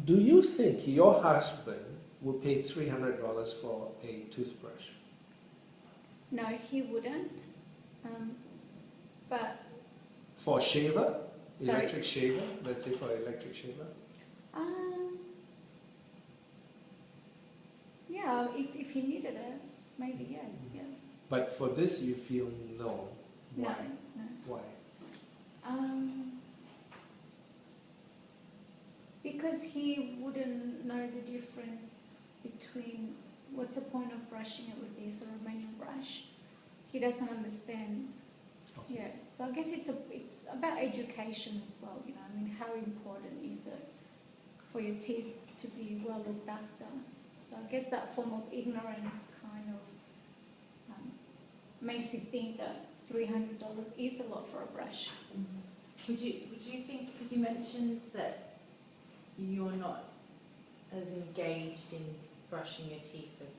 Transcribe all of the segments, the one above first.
Do you think your husband would pay $300 for a toothbrush? No, he wouldn't. But For a shaver? Sorry? Electric shaver? Let's say for an electric shaver? yeah, if he needed it, maybe yes. Yeah. But for this you feel no. Why? No. Why? Because he wouldn't know the difference between what's the point of brushing it with this Romanian brush. He doesn't understand. Okay. Yeah. So I guess it's about education as well. You know, I mean, how important is it for your teeth to be well looked after? So I guess that form of ignorance kind of makes you think that $300 is a lot for a brush. Mm-hmm. Would you think, because you mentioned that you're not as engaged in brushing your teeth as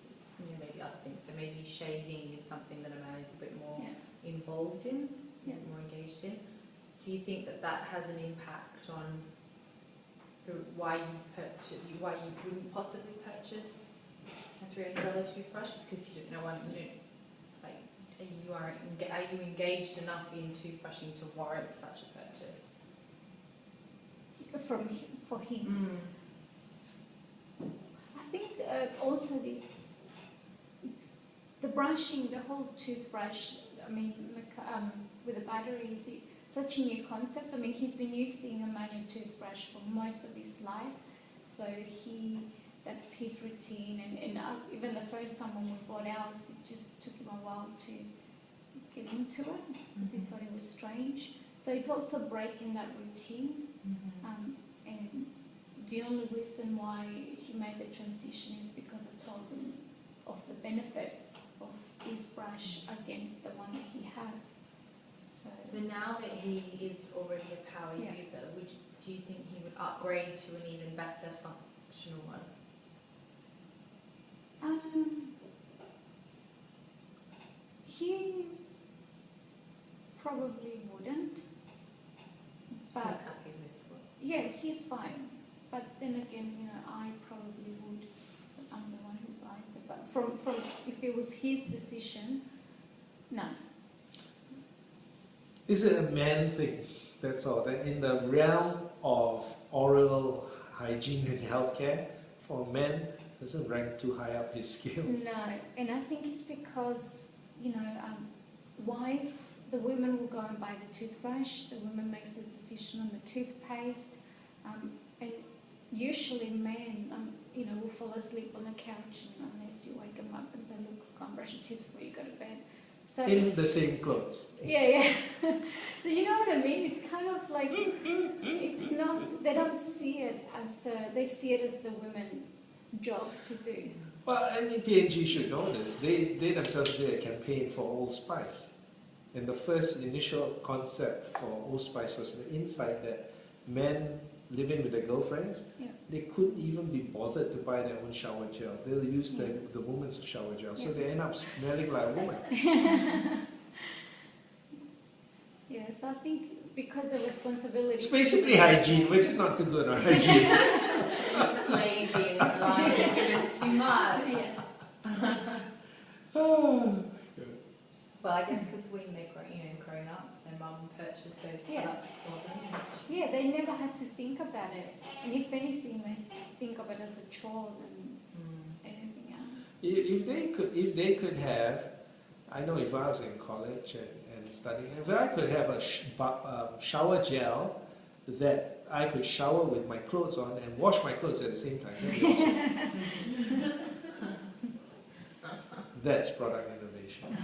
maybe other things, so maybe shaving is something that a man is a bit more involved in, more engaged in. Do you think that has an impact on why you wouldn't possibly purchase a $300 toothbrush? Is because you don't know what you do? Like, are you engaged enough in toothbrushing to warrant such a purchase? For him. I think also the brushing, the whole toothbrush, I mean, with the batteries, it's such a new concept. I mean, he's been using a manual toothbrush for most of his life, so that's his routine. And even the first time when we bought ours, it just took him a while to get into it because he thought it was strange. So it's also breaking that routine. And the only reason why he made the transition is because I told him of the benefits of this brush against the one that he has. So now that he is already a power user, do you think he would upgrade to an even better functional one? He probably wouldn't. But yeah, he's fine. But then again, you know, I probably would. I'm the one who buys it. But from if it was his decision, no. Is it a man thing? That's all. That in the realm of oral hygiene and healthcare, for a man, doesn't rank too high up his scale. No, and I think it's because, you know, the women will go and buy the toothbrush, the woman makes the decision on the toothpaste, and usually men, you know, will fall asleep on the couch unless you wake them up and say, look, go and brush your teeth before you go to bed. So, in the same clothes. Yeah. So you know what I mean? It's kind of like, it's not, they don't see it as, they see it as the women's job to do. Well, and P&G should know this. They themselves did a campaign for Old Spice. And the first initial concept for Old Spice was the insight that men living with their girlfriends, they couldn't even be bothered to buy their own shower gel. They'll use the woman's shower gel. So they end up smelling like a woman. Yeah, so I think because the responsibility... It's basically hygiene. We're just not too good on hygiene. Just lazy and relying on it too much. Yes. Well, I guess because when they're growing up, their mum purchased those products for them. Yeah, they never had to think about it. And if anything, they think of it as a chore than anything else. If they could have, I know if I was in college and studying, if I could have a shower gel that I could shower with my clothes on and wash my clothes at the same time, that'd be awesome. That's product innovation.